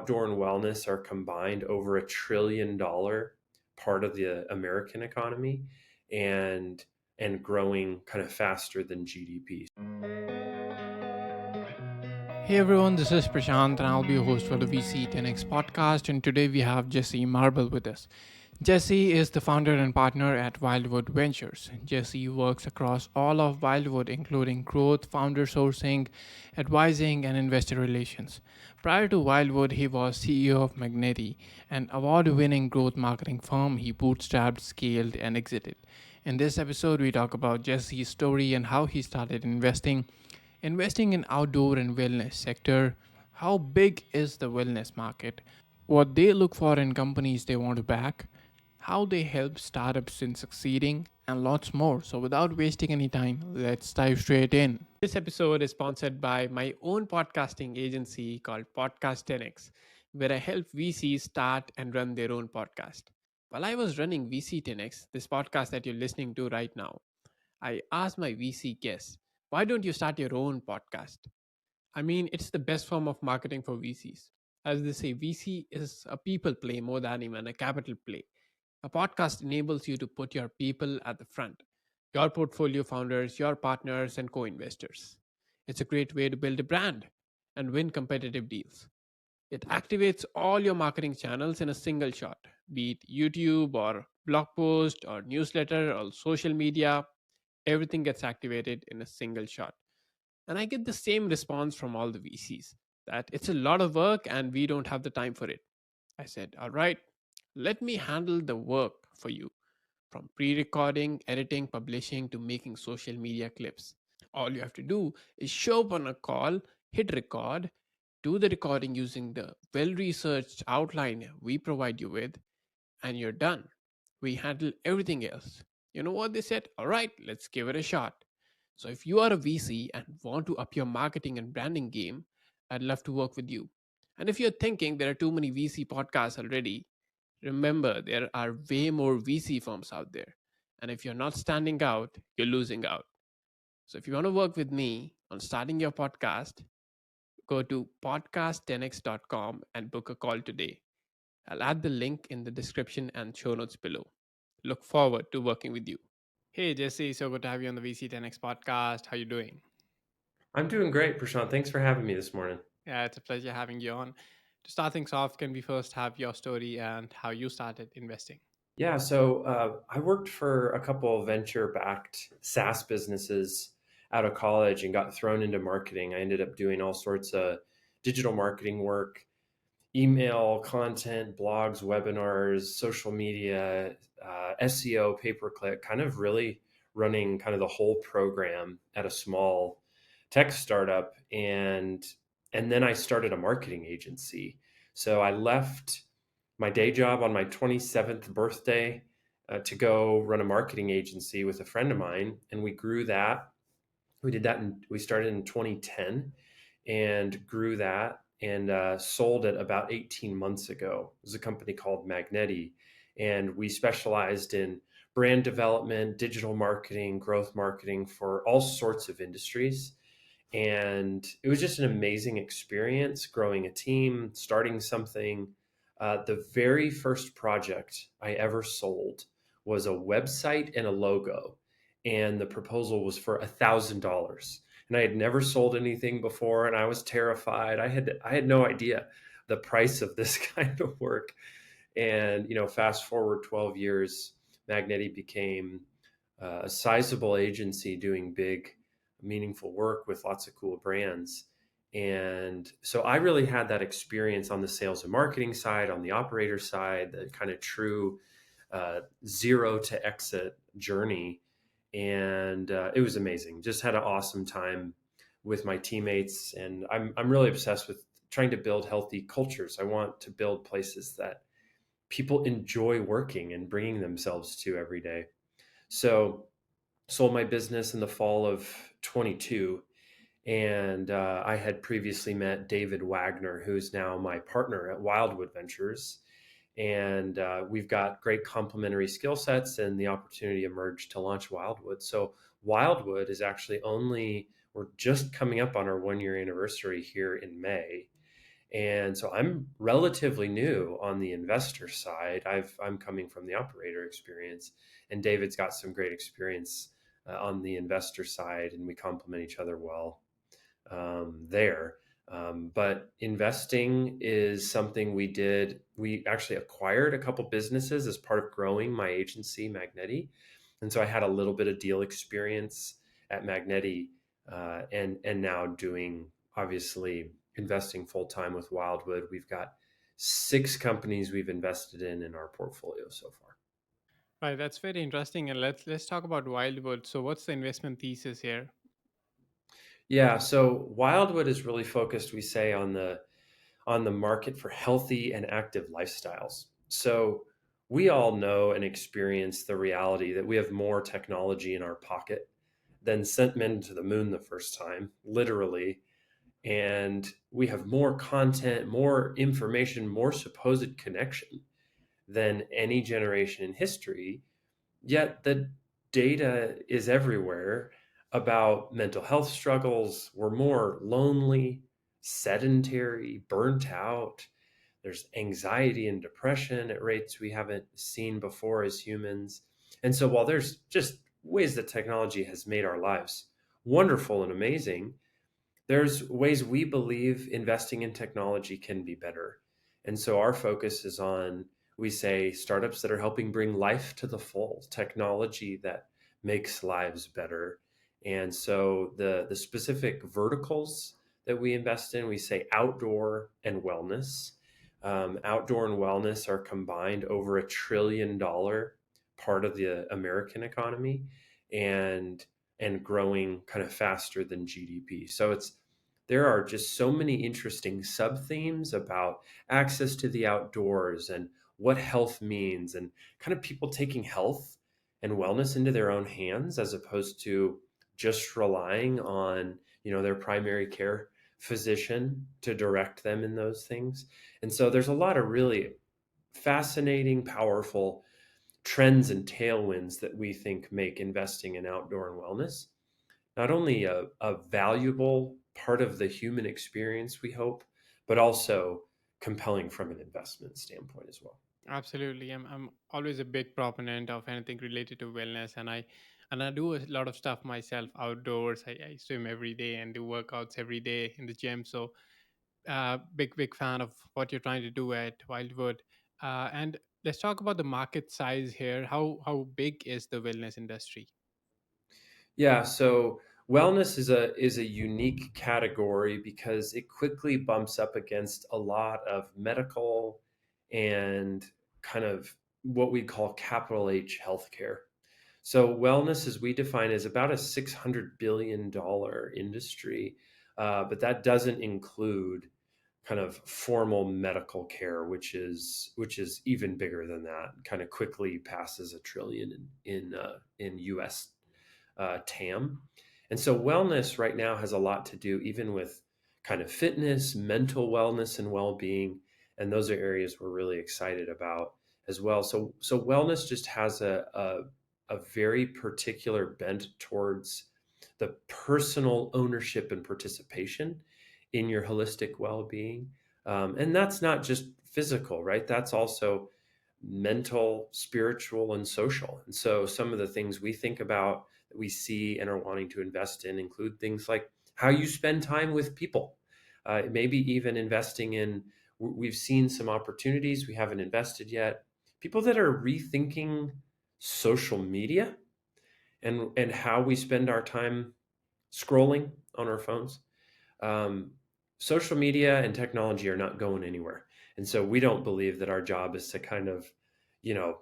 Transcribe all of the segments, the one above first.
outdoor and wellness are combined over $1 trillion part of the American economy, and growing kind of faster than GDP. Hey everyone, this is Prashant and I'll be your host for the VC10X podcast. And today we have Jesse Marble with us. Jesse is the founder and partner at Wildwood Ventures. Jesse works across all of Wildwood, including growth, founder sourcing, advising, and investor relations. Prior to Wildwood, he was CEO of Magneti, an award winning growth marketing firm he bootstrapped, scaled, and exited. In this episode, we talk about Jesse's story and how he started investing in outdoor and wellness sector, how big is the wellness market, what they look for in companies they want to back, how they help startups in succeeding, and lots more. So without wasting any time, let's dive straight in. This episode is sponsored by my own podcasting agency called Podcast10X, where I help VCs start and run their own podcast. While I was running VC10X, this podcast that you're listening to right now, I asked my VC guests, why don't you start your own podcast? I mean, it's the best form of marketing for VCs. As they say, VC is a people play more than even a capital play. A podcast enables you to put your people at the front, your portfolio founders, your partners, and co investors. It's a great way to build a brand and win competitive deals. It activates all your marketing channels in a single shot, be it YouTube or blog post or newsletter or social media. Everything gets activated in a single shot. And I get the same response from all the VCs that it's a lot of work and we don't have the time for it. I said, all right, let me handle the work for you, from pre recording, editing, publishing to making social media clips. All you have to do is show up on a call, hit record, do the recording using the well researched outline we provide you with, and you're done. We handle everything else. You know what they said? All right, let's give it a shot. So if you are a VC and want to up your marketing and branding game, I'd love to work with you. And if you're thinking there are too many VC podcasts already, remember there are way more VC firms out there. And if you're not standing out, you're losing out. So if you want to work with me on starting your podcast, go to podcast10x.com and book a call today. I'll add the link in the description and show notes below. Look forward to working with you. Hey Jesse, so good to have you on the VC10X podcast. How you doing? I'm doing great, Prashant. Thanks for having me this morning. Yeah, it's a pleasure having you on. To start things off, can we first have your story and how you started investing? Yeah, so I worked for a couple of venture-backed SaaS businesses out of college and got thrown into marketing. I ended up doing all sorts of digital marketing work, email, content, blogs, webinars, social media, SEO, pay-per-click, kind of really running kind of the whole program at a small tech startup. And then I started a marketing agency. So I left my day job on my 27th birthday to go run a marketing agency with a friend of mine, and we grew that. We did that, and we started in 2010 and grew that, and sold it about 18 months ago. It was a company called Magneti, and we specialized in brand development, digital marketing, growth marketing for all sorts of industries. And it was just an amazing experience growing a team, starting something. The very first project I ever sold was a website and a logo, and the proposal was for $1,000. And I had never sold anything before, and I was terrified. I had no idea the price of this kind of work. And fast forward 12 years, Magneti became a sizable agency doing big, meaningful work with lots of cool brands. And so I really had that experience on the sales and marketing side, on the operator side, the kind of true zero to exit journey. And it was amazing. Just had an awesome time with my teammates. And I'm really obsessed with trying to build healthy cultures. I want to build places that people enjoy working and bringing themselves to every day. So sold my business in the fall of 22. And I had previously met David Wagner, who's now my partner at Wildwood Ventures. And we've got great complementary skill sets, and the opportunity emerged to launch Wildwood. So Wildwood is actually we're just coming up on our 1 year anniversary here in May. And so I'm relatively new on the investor side. I'm coming from the operator experience, and David's got some great experience on the investor side, and we complement each other well there. But investing is something we did. We actually acquired a couple businesses as part of growing my agency, Magneti. And so I had a little bit of deal experience at Magneti, and now doing, obviously, investing full time with Wildwood. We've got 6 companies we've invested in our portfolio so far. Right, that's very interesting. And let's talk about Wildwood. So, what's the investment thesis here? Yeah, so Wildwood is really focused, we say, on the market for healthy and active lifestyles. So we all know and experience the reality that we have more technology in our pocket than sent men to the moon the first time, literally. And we have more content, more information, more supposed connection than any generation in history. Yet the data is everywhere about mental health struggles. We're more lonely, sedentary, burnt out. There's anxiety and depression at rates we haven't seen before as humans. And so while there's just ways that technology has made our lives wonderful and amazing, there's ways we believe investing in technology can be better. And so our focus is on, we say, startups that are helping bring life to the full, technology that makes lives better. And so the specific verticals that we invest in, we say outdoor and wellness. Outdoor and wellness are combined over $1 trillion part of the American economy, and growing kind of faster than GDP. So there are just so many interesting sub themes about access to the outdoors and what health means, and kind of people taking health and wellness into their own hands as opposed to just relying on their primary care physician to direct them in those things. And so there's a lot of really fascinating, powerful trends and tailwinds that we think make investing in outdoor and wellness not only a valuable part of the human experience, we hope, but also compelling from an investment standpoint as well. Absolutely. I'm always a big proponent of anything related to wellness, and I do a lot of stuff myself outdoors. I swim every day and do workouts every day in the gym. So big fan of what you're trying to do at Wildwood. And let's talk about the market size here. How big is the wellness industry? Yeah, so wellness is a unique category because it quickly bumps up against a lot of medical and kind of what we call capital H healthcare. So wellness, as we define, is about a $600 billion industry, but that doesn't include kind of formal medical care, which is even bigger than that. Kind of quickly passes $1 trillion in U.S. TAM. And so wellness right now has a lot to do even with kind of fitness, mental wellness, and well-being, and those are areas we're really excited about as well. So wellness just has a very particular bent towards the personal ownership and participation in your holistic well-being, and that's not just physical, right? That's also mental, spiritual, and social. And so some of the things we think about that we see and are wanting to invest in include things like how you spend time with people, maybe even investing in. We've seen some opportunities we haven't invested yet. People that are rethinking social media and how we spend our time scrolling on our phones. Um, Social media and technology are not going anywhere. And so we don't believe that our job is to kind of, you know,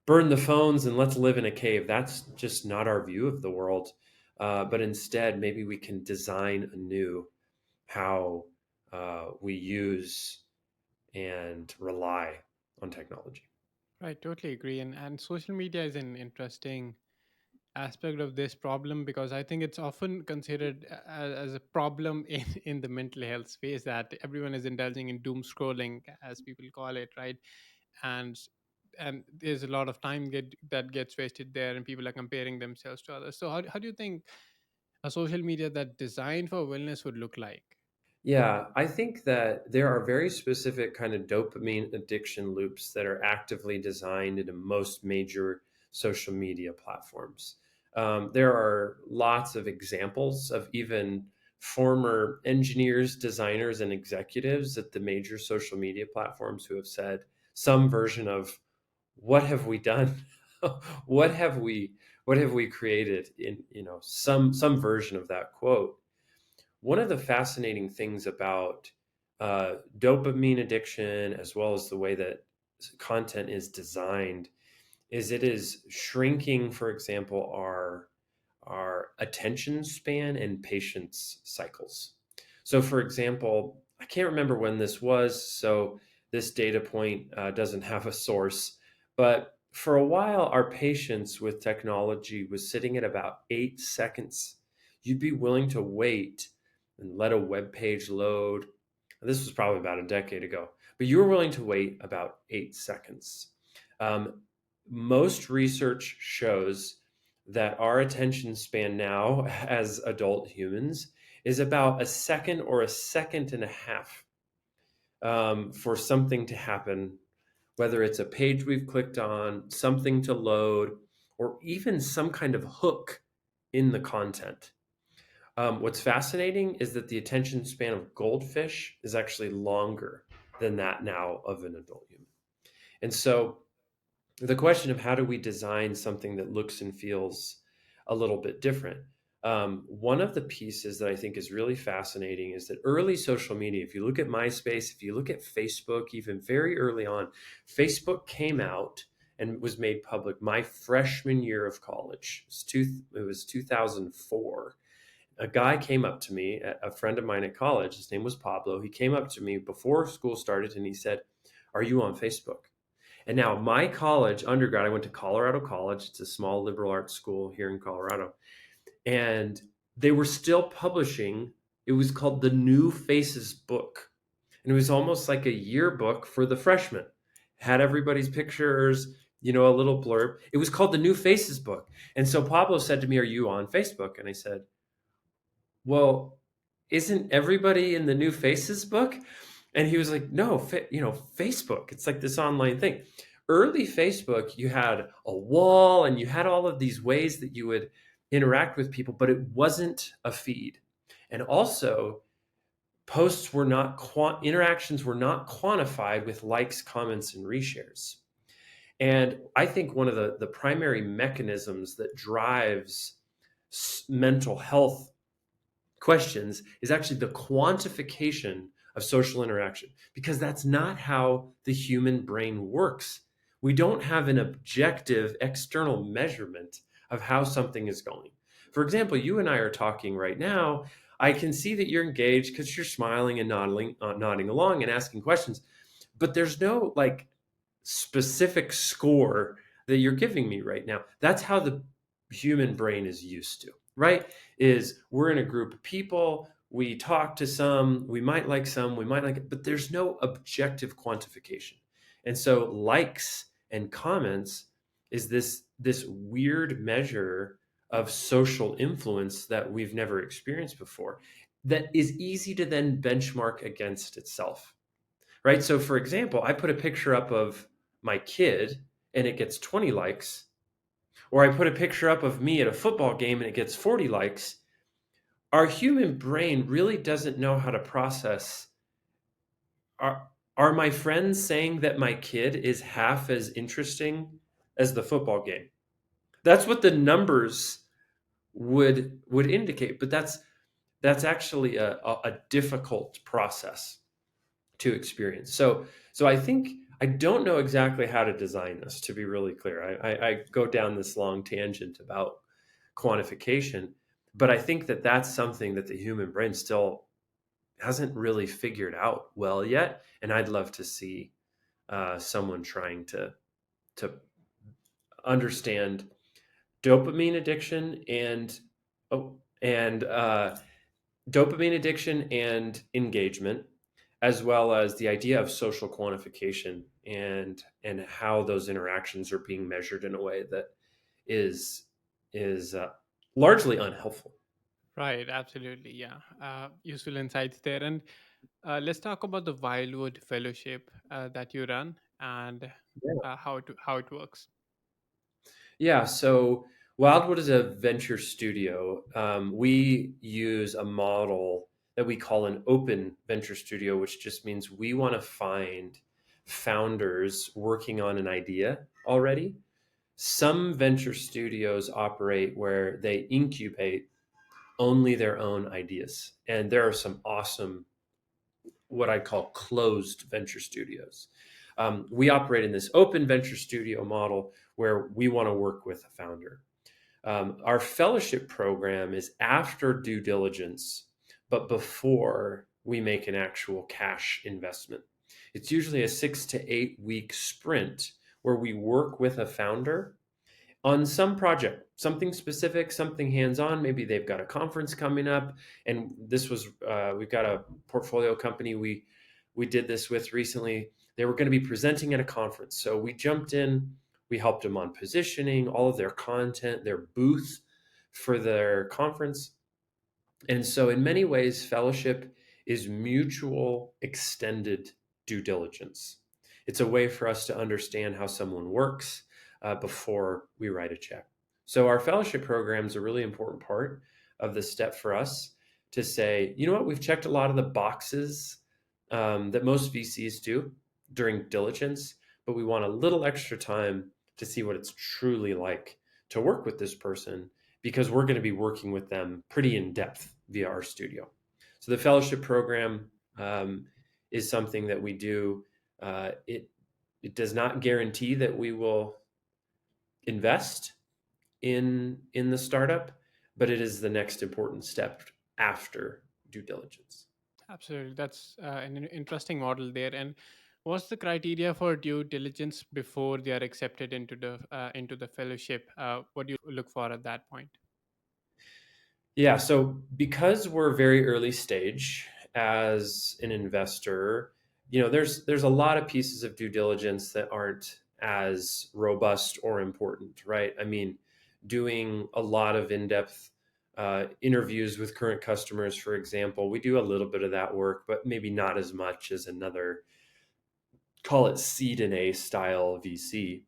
burn the phones and let's live in a cave. That's just not our view of the world. But instead, maybe we can design anew how we use and rely on technology. Right, totally agree. And social media is an interesting aspect of this problem because I think it's often considered as a problem in the mental health space that everyone is indulging in doom scrolling, as people call it, right? And and there's a lot of time that gets wasted there, and people are comparing themselves to others. So how do you think a social media that designed for wellness would look like? Yeah, I think that there are very specific kind of dopamine addiction loops that are actively designed into most major social media platforms. There are lots of examples of even former engineers, designers, and executives at the major social media platforms who have said some version of "What have we done? what have we what have we created?" In some version of that quote. One of the fascinating things about dopamine addiction, as well as the way that content is designed, is it is shrinking, for example, our attention span and patience cycles. So, for example, I can't remember when this was, so this data point doesn't have a source, but for a while, our patience with technology was sitting at about 8 seconds. You'd be willing to wait and let a web page load. This was probably about a decade ago, but you were willing to wait about 8 seconds. Um, Most research shows that our attention span now as adult humans is about a second or a second and a half for something to happen, whether it's a page we've clicked on, something to load, or even some kind of hook in the content. What's fascinating is that the attention span of goldfish is actually longer than that now of an adult human. And so the question of how do we design something that looks and feels a little bit different. One of the pieces that I think is really fascinating is that early social media, if you look at MySpace, if you look at Facebook, even very early on, Facebook came out and was made public my freshman year of college. It was 2004. A guy came up to me, a friend of mine at college, his name was Pablo. He came up to me before school started and he said, "Are you on Facebook?" And now my college undergrad, I went to Colorado College. It's a small liberal arts school here in Colorado. And they were still publishing, it was called the New Faces book. And it was almost like a yearbook for the freshmen. Had everybody's pictures, a little blurb. It was called the New Faces book. And so Pablo said to me, "Are you on Facebook?" And I said, "Well, isn't everybody in the New Faces book?" And he was like, "No, Facebook. It's like this online thing." Early Facebook, you had a wall and you had all of these ways that you would interact with people, but it wasn't a feed. And also, interactions were not quantified with likes, comments, and reshares. And I think one of the primary mechanisms that drives mental health questions is actually the quantification of social interaction, because that's not how the human brain works. We don't have an objective external measurement of how something is going. For example, you and I are talking right now. I can see that you're engaged because you're smiling and nodding along and asking questions, but there's no like specific score that you're giving me right now. That's how the human brain is used to, right? Is we're in a group of people, we talk to some, we might like some, we might like it, but there's no objective quantification. And so likes and comments is this weird measure of social influence that we've never experienced before, that is easy to then benchmark against itself, right? So for example, I put a picture up of my kid and it gets 20 likes, or I put a picture up of me at a football game and it gets 40 likes. Our human brain really doesn't know how to process, are my friends saying that my kid is half as interesting as the football game? That's what the numbers would indicate, but that's actually a difficult process to experience. So I think I don't know exactly how to design this, to be really clear. I go down this long tangent about quantification, but I think that that's something that the human brain still hasn't really figured out well yet, and I'd love to see someone trying to understand dopamine addiction and oh, and dopamine addiction and engagement, as well as the idea of social quantification and how those interactions are being measured in a way that is largely unhelpful. Right, absolutely. Yeah. Useful insights there. And let's talk about the Wildwood Fellowship that you run and how it works. Yeah, so Wildwood is a venture studio. We use a model that we call an open venture studio, which just means we want to find founders working on an idea already. Some venture studios operate where they incubate only their own ideas. And there are some awesome, what I call closed venture studios. We operate in this open venture studio model where we want to work with a founder. Our fellowship program is after due diligence, but before we make an actual cash investment. It's usually a 6 to 8 week sprint where we work with a founder on some project, something specific, something hands-on. Maybe they've got a conference coming up, and this was we've got a portfolio company we did this with recently. They were going to be presenting at a conference, so we jumped in. We helped them on positioning all of their content, their booth for their conference. And so, in many ways, fellowship is mutual extended due diligence. It's a way for us to understand how someone works before we write a check. So, our fellowship program is a really important part of the step for us to say, you know what, we've checked a lot of the boxes that most VCs do during diligence, but we want a little extra time to see what it's truly like to work with this person because we're going to be working with them pretty in depth via our studio. So the fellowship program is something that we do. It does not guarantee that we will invest in the startup, but it is the next important step after due diligence. Absolutely. That's an interesting model there. And what's the criteria for due diligence before they are accepted into the fellowship? What do you look for at that point? Yeah, so because we're very early stage as an investor, there's a lot of pieces of due diligence that aren't as robust or important, right? I mean, doing a lot of in-depth interviews with current customers, for example, we do a little bit of that work, but maybe not as much as another, call it seed and A style VC.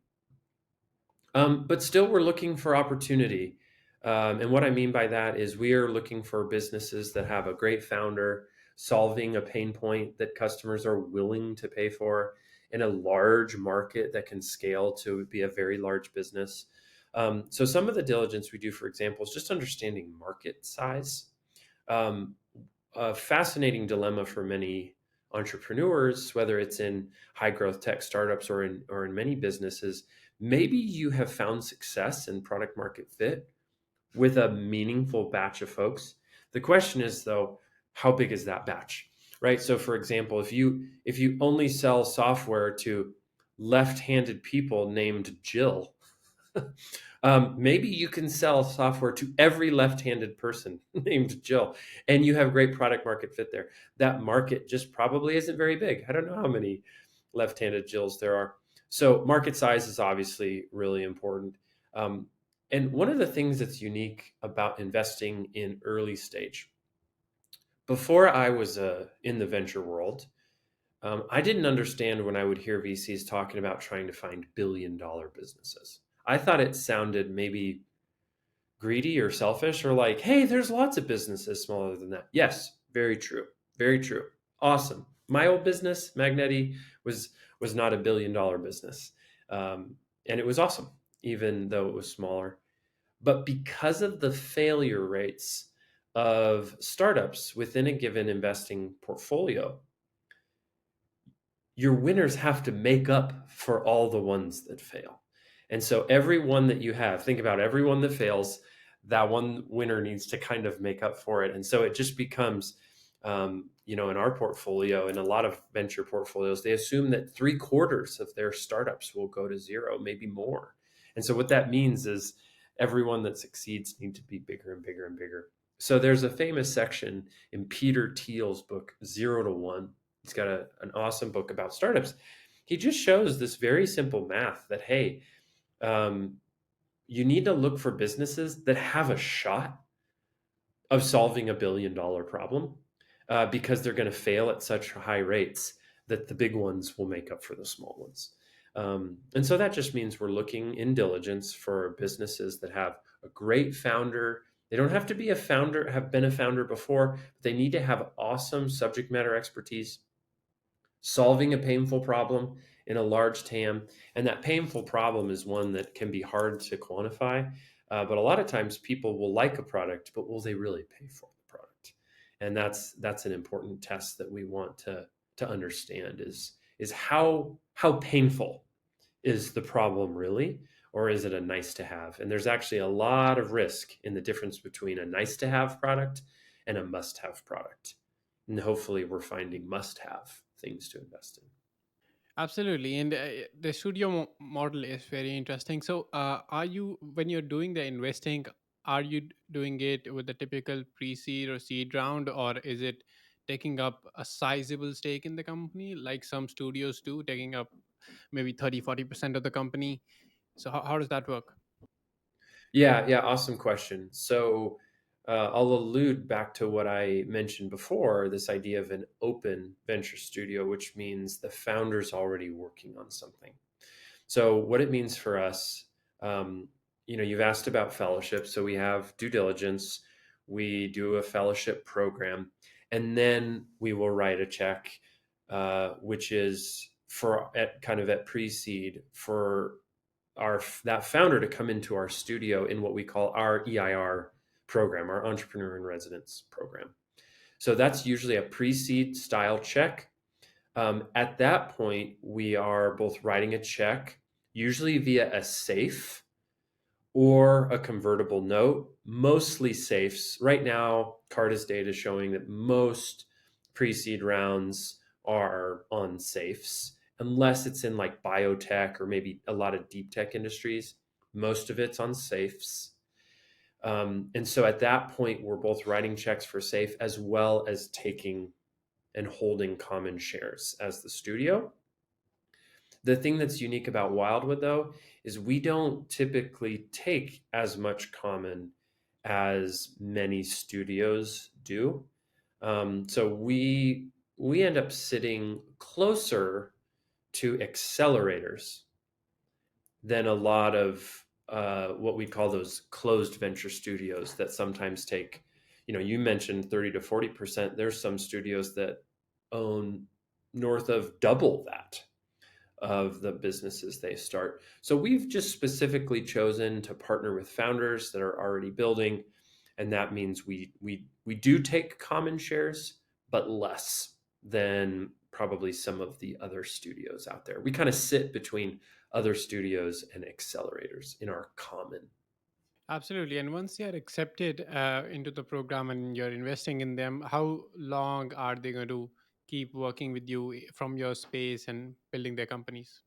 But still, we're looking for opportunity. And what I mean by that is we are looking for businesses that have a great founder solving a pain point that customers are willing to pay for in a large market that can scale to be a very large business. So, some of the diligence we do, for example, is just understanding market size. Um, a fascinating dilemma for many entrepreneurs, whether it's in high growth tech startups or in many businesses. Maybe you have found success in product market fit with a meaningful batch of folks. The question is though, how big is that batch? Right? So for example, if you only sell software to left-handed people named Jill, maybe you can sell software to every left-handed person named Jill, and you have great product market fit there. That market just probably isn't very big. I don't know how many left-handed Jills there are. So market size is obviously really important. And one of the things that's unique about investing in early stage, before I was in the venture world, I didn't understand when I would hear VCs talking about trying to find billion-dollar businesses. I thought it sounded maybe greedy or selfish or like, hey, there's lots of businesses smaller than that. Yes, very true. Very true. Awesome. My old business, Magneti, was not a billion-dollar business. And it was awesome, even though it was smaller. But because of the failure rates of startups within a given investing portfolio, your winners have to make up for all the ones that fail. And so every one that you have, think about every one that fails, that one winner needs to kind of make up for it. And so it just becomes, in our portfolio and a lot of venture portfolios, they assume that 3/4 of their startups will go to zero, maybe more. And so what that means is everyone that succeeds need to be bigger and bigger and bigger. So there's a famous section in Peter Thiel's book, Zero to One. He's got an awesome book about startups. He just shows this very simple math that, hey, um, you need to look for businesses that have a shot of solving $1 billion problem, because they're going to fail at such high rates that the big ones will make up for the small ones. And so that just means we're looking in diligence for businesses that have a great founder. They don't have to be a founder, have been a founder before, but they need to have awesome subject matter expertise, solving a painful problem in a large TAM. And that painful problem is one that can be hard to quantify. But a lot of times people will like a product, but will they really pay for the product? And that's an important test that we want to understand is how painful is the problem really, or is it a nice to have? And there's actually a lot of risk in the difference between a nice to have product and a must have product. And hopefully we're finding must have things to invest in. Absolutely, and the studio model is very interesting. So, are you when you're doing the investing, are you doing it with the typical pre-seed or seed round, or is it taking up a sizable stake in the company, like some studios do, taking up maybe 30-40% of the company? So, how does that work? Yeah, awesome question. So I'll allude back to what I mentioned before, this idea of an open venture studio, which means the founder's already working on something. So what it means for us, um, you've asked about fellowship. So we have due diligence, we do a fellowship program, and then we will write a check, which is for at kind of at pre-seed for our that founder to come into our studio in what we call our EIR program, our Entrepreneur in Residence program. So that's usually a pre-seed style check. At that point, we are both writing a check, usually via a safe or a convertible note, mostly safes. Right now, Carta's data is showing that most pre-seed rounds are on safes, unless it's in like biotech or maybe a lot of deep tech industries. Most of it's on safes. And so at that point, we're both writing checks for safe as well as taking and holding common shares as the studio. The thing that's unique about Wildwood, though, is we don't typically take as much common as many studios do. So we end up sitting closer to accelerators than a lot of what we call those closed venture studios that sometimes take. You mentioned 30 to 40%. There's some studios that own north of double that of the businesses they start. So we've just specifically chosen to partner with founders that are already building, and that means we do take common shares, but less than probably some of the other studios out there. We kind of sit between other studios and accelerators in our common. Absolutely. And once they are accepted into the program and you're investing in them, how long are they going to keep working with you from your space and building their companies?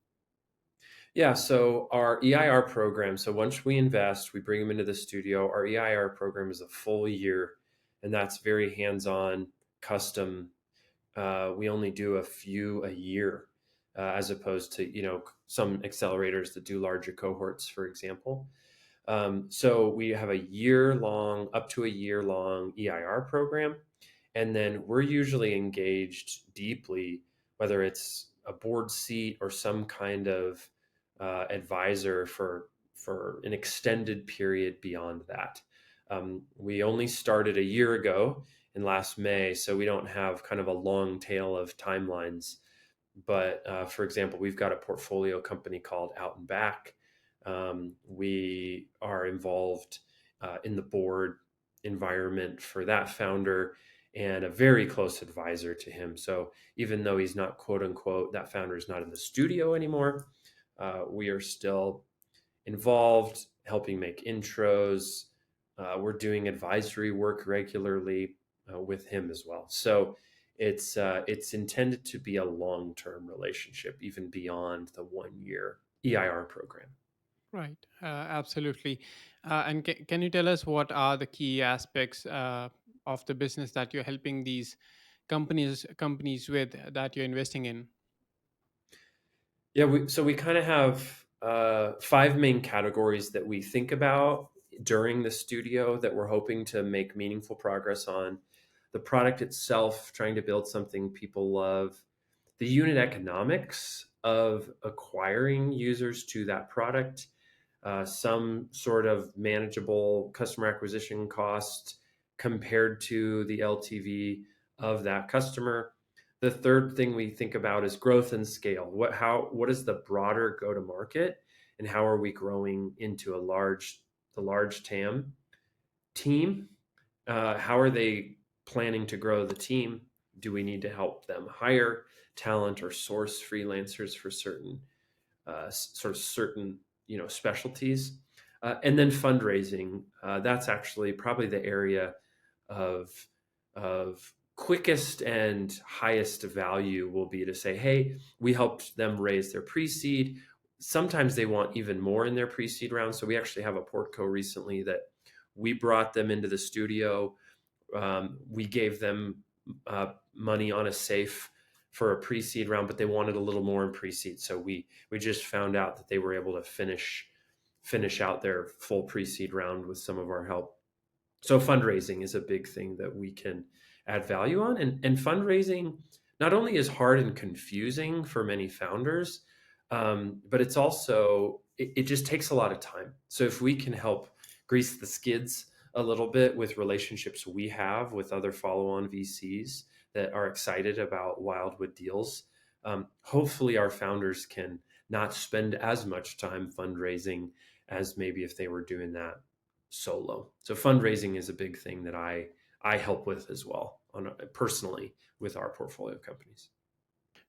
Yeah, so our EIR program, so once we invest, we bring them into the studio. Our EIR program is a full year, and that's very hands-on, custom. We only do a few a year, as opposed to some accelerators that do larger cohorts, for example. So we have a year long, up to a year long EIR program, and then we're usually engaged deeply, whether it's a board seat or some kind of advisor for an extended period beyond that. We only started a year ago in last May, so we don't have kind of a long tail of timelines. But for example, we've got a portfolio company called Out and Back. We are involved in the board environment for that founder and a very close advisor to him. So even though he's not quote unquote, that founder is not in the studio anymore, we are still involved, helping make intros. We're doing advisory work regularly with him as well. So it's intended to be a long term relationship, even beyond the 1 year EIR program. Right. Absolutely. And can you tell us what are the key aspects of the business that you're helping these companies with that you're investing in? Yeah, so we kind of have five main categories that we think about during the studio that we're hoping to make meaningful progress on. The product itself, trying to build something people love. The unit economics of acquiring users to that product, some sort of manageable customer acquisition cost compared to the LTV of that customer. The third thing we think about is growth and scale. What is the broader go to market, and how are we growing into the large TAM team? How are they planning to grow the team? Do we need to help them hire talent or source freelancers for certain specialties? And then fundraising. That's actually probably the area of quickest and highest value will be to say, hey, we helped them raise their pre-seed. Sometimes they want even more in their pre-seed round. So we actually have a portco recently that we brought them into the studio. We gave them money on a safe for a pre-seed round, but they wanted a little more in pre-seed. So we just found out that they were able to finish out their full pre-seed round with some of our help. So fundraising is a big thing that we can add value on. And fundraising not only is hard and confusing for many founders, but it's also, it just takes a lot of time. So if we can help grease the skids a little bit with relationships we have with other follow-on VCs that are excited about Wildwood deals, hopefully our founders can not spend as much time fundraising as maybe if they were doing that solo. So fundraising is a big thing that I help with as well personally with our portfolio companies.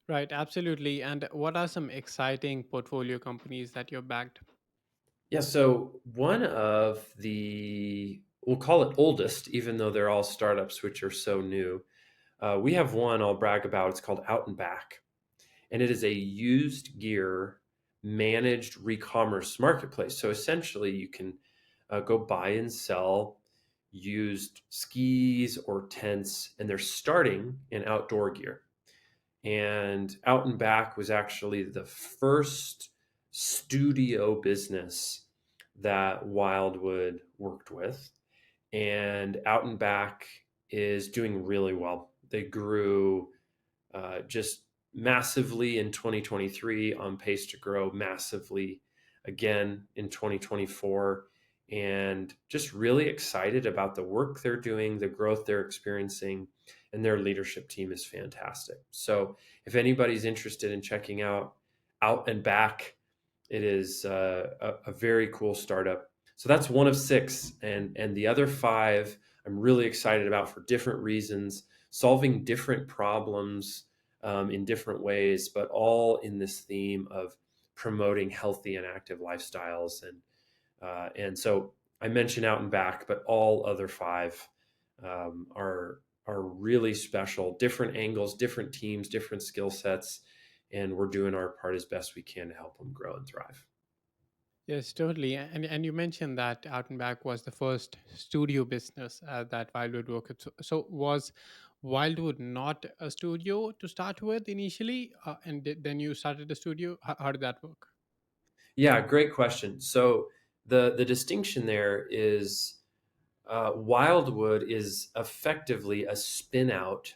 Right, absolutely. And what are some exciting portfolio companies that you're backed? Yeah, so one of the, we'll call it oldest, even though they're all startups, which are so new. We have one I'll brag about. It's called Out and Back, and it is a used gear managed re-commerce marketplace. So essentially, you can go buy and sell used skis or tents, and they're starting in outdoor gear. And Out and Back was actually the first studio business that Wildwood worked with. And Out and Back is doing really well. They grew just massively in 2023, on pace to grow massively again in 2024. And just really excited about the work they're doing, the growth they're experiencing, and their leadership team is fantastic. So if anybody's interested in checking out and Back, it is a very cool startup. So that's one of six, and the other five I'm really excited about for different reasons, solving different problems in different ways, but all in this theme of promoting healthy and active lifestyles. And so I mentioned Out and Back, but all other five are really special, different angles, different teams, different skill sets, and we're doing our part as best we can to help them grow and thrive. Yes, totally. And you mentioned that Out and Back was the first studio business that Wildwood worked with. So was Wildwood not a studio to start with initially, and then you started a studio? How did that work? Yeah, great question. So the distinction there is Wildwood is effectively a spin out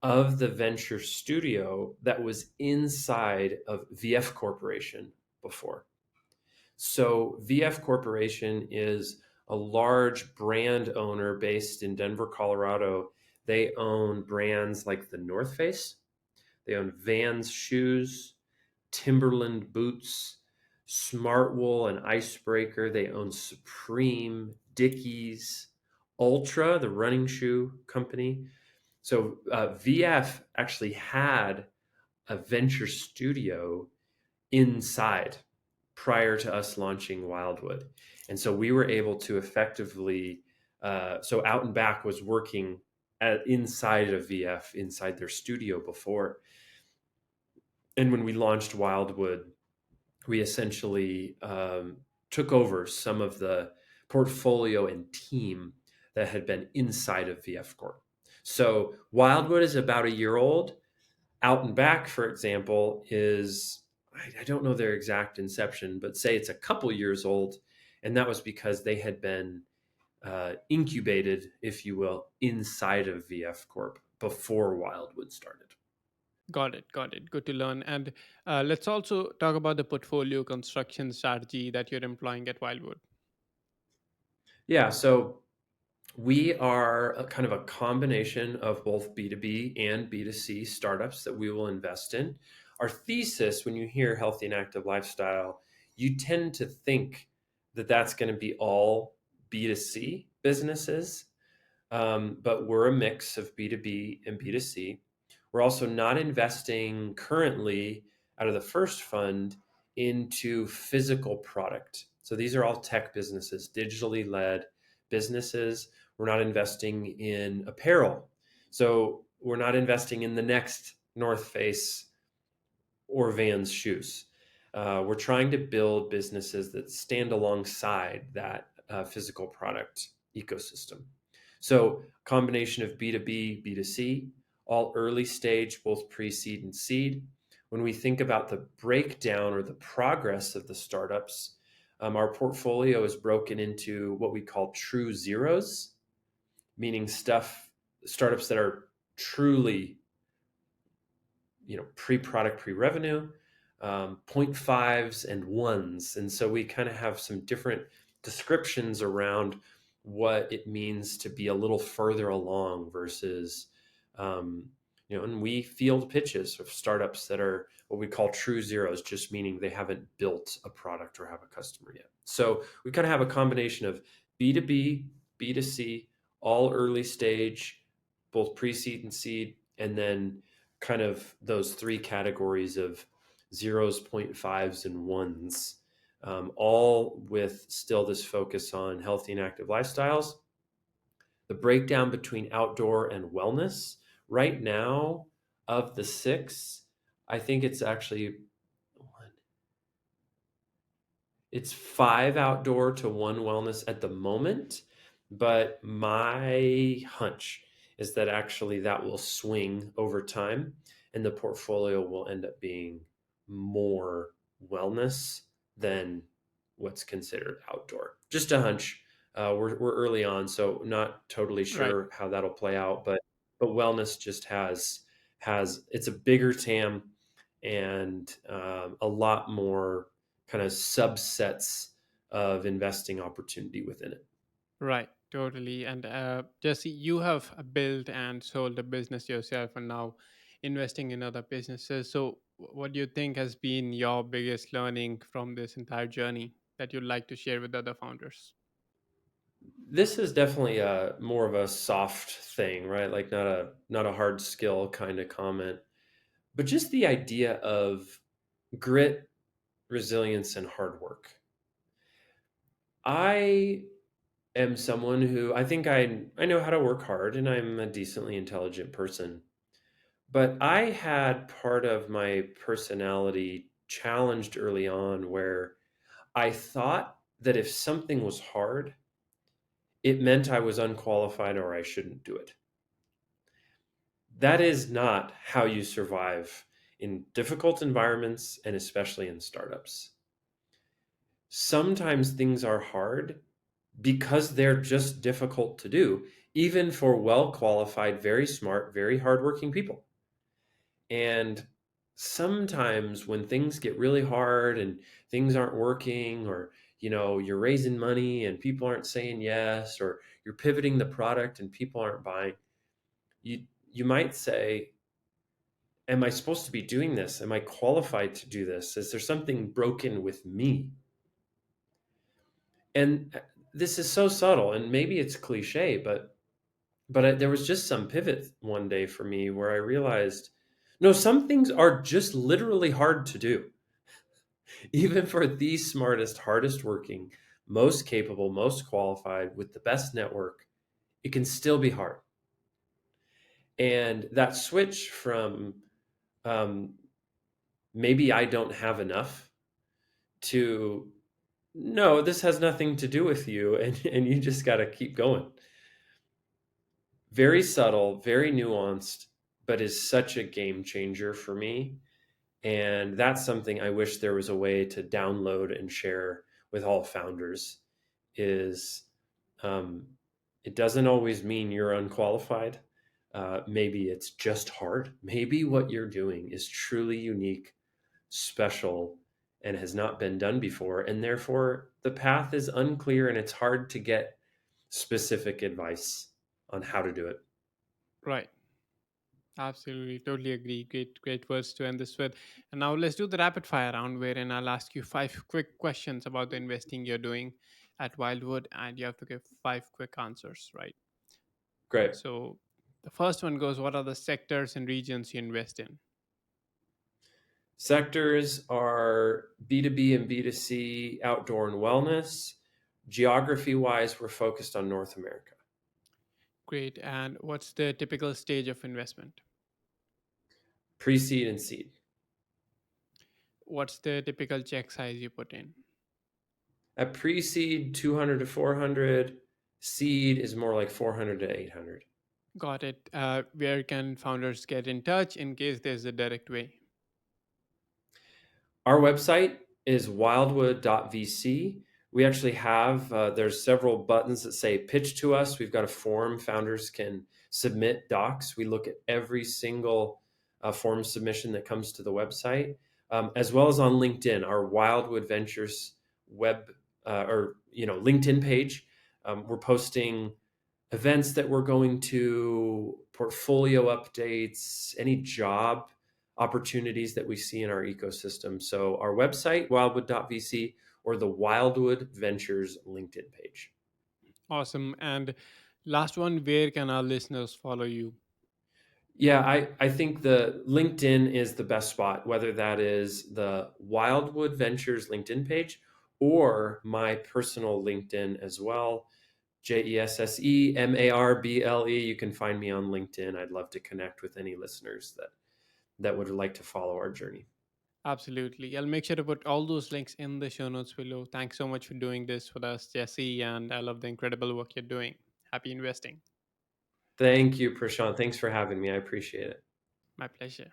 of the venture studio that was inside of VF Corporation before. So VF Corporation is a large brand owner based in Denver, Colorado. They own brands like the North Face. They own Vans shoes, Timberland boots, Smartwool and Icebreaker. They own Supreme, Dickies, Ultra, the running shoe company. So VF actually had a venture studio inside prior to us launching Wildwood. And so we were able to effectively, so Out and Back was working inside of VF, inside their studio before. And when we launched Wildwood, we essentially took over some of the portfolio and team that had been inside of VF Corp. So Wildwood is about a year old. Out and Back, for example, is, I don't know their exact inception, but say it's a couple years old. And that was because they had been incubated, if you will, inside of VF Corp before Wildwood started. Got it. Got it. Good to learn. And let's also talk about the portfolio construction strategy that you're employing at Wildwood. Yeah, so we are a kind of a combination of both B2B and B2C startups that we will invest in. Our thesis, when you hear healthy and active lifestyle, you tend to think that that's going to be all B2C businesses, but we're a mix of B2B and B2C. We're also not investing currently out of the first fund into physical product. So these are all tech businesses, digitally led businesses. We're not investing in apparel. So we're not investing in the next North Face or Vans shoes. We're trying to build businesses that stand alongside that physical product ecosystem. So, combination of B2B, B2C, all early stage, both pre seed and seed. When we think about the breakdown or the progress of the startups, our portfolio is broken into what we call true zeros, meaning startups that are truly pre-product, pre-revenue, 0.5s and ones. And so we kind of have some different descriptions around what it means to be a little further along versus, and we field pitches of startups that are what we call true zeros, just meaning they haven't built a product or have a customer yet. So we kind of have a combination of B2B, B2C, all early stage, both pre-seed and seed, and then kind of those three categories of zeros, 0.5s, and ones, all with still this focus on healthy and active lifestyles. The breakdown between outdoor and wellness right now of the six, I think it's actually it's 5 outdoor to 1 wellness at the moment, but my hunch is that actually that will swing over time and the portfolio will end up being more wellness than what's considered outdoor. Just a hunch. We're early on, so not totally Right. sure how that'll play out, but wellness just has it's a bigger TAM and a lot more kind of subsets of investing opportunity within it. Right. Totally. And Jesse, you have built and sold a business yourself and now investing in other businesses. So, what do you think has been your biggest learning from this entire journey that you'd like to share with other founders? This is definitely a more of a soft thing, right? Like not a hard skill kind of comment, but just the idea of grit, resilience, and hard work. I am someone who I think I know how to work hard and I'm a decently intelligent person. But I had part of my personality challenged early on where I thought that if something was hard, it meant I was unqualified or I shouldn't do it. That is not how you survive in difficult environments and especially in startups. Sometimes things are hard because they're just difficult to do, even for well qualified, very smart, very hardworking people. And sometimes when things get really hard and things aren't working, or you're raising money and people aren't saying yes, or you're pivoting the product and people aren't buying, you might say, am I supposed to be doing this? Am I qualified to do this? Is there something broken with me? And this is so subtle and maybe it's cliche, but there was just some pivot one day for me where I realized, no, some things are just literally hard to do. Even for the smartest, hardest working, most capable, most qualified, with the best network, it can still be hard. And that switch from um, maybe I don't have enough to no, this has nothing to do with you, and you just got to keep going. Very subtle, very nuanced, but is such a game changer for me. And that's something I wish there was a way to download and share with all founders is um, it doesn't always mean you're unqualified. Maybe it's just hard. Maybe what you're doing is truly unique, special, and has not been done before. And therefore, the path is unclear and it's hard to get specific advice on how to do it. Right. Absolutely, totally agree. Great words to end this with. And now let's do the rapid fire round, wherein I'll ask you five quick questions about the investing you're doing at Wildwood, and you have to give five quick answers, right? Great. So the first one goes: what are the sectors and regions you invest in? Sectors are B2B and B2C, outdoor and wellness. Geography wise, we're focused on North America. Great. And what's the typical stage of investment? Pre seed and seed. What's the typical check size you put in? At pre seed, 200 to 400. Seed is more like 400 to 800. Got it. Where can founders get in touch in case there's a direct way? Our website is wildwood.vc. We actually have, there's several buttons that say pitch to us. We've got a form founders can submit docs. We look at every single form submission that comes to the website, as well as on LinkedIn, our Wildwood Ventures web LinkedIn page. We're posting events that we're going to, portfolio updates, any job opportunities that we see in our ecosystem. So our website, wildwood.vc, or the Wildwood Ventures LinkedIn page. Awesome. And last one, where can our listeners follow you? Yeah, I think the LinkedIn is the best spot, whether that is the Wildwood Ventures LinkedIn page or my personal LinkedIn as well. JESSEMARBLE. You can find me on LinkedIn. I'd love to connect with any listeners that would like to follow our journey. Absolutely. I'll make sure to put all those links in the show notes below. Thanks so much for doing this with us, Jesse, and I love the incredible work you're doing. Happy investing. Thank you, Prashant. Thanks for having me. I appreciate it. My pleasure.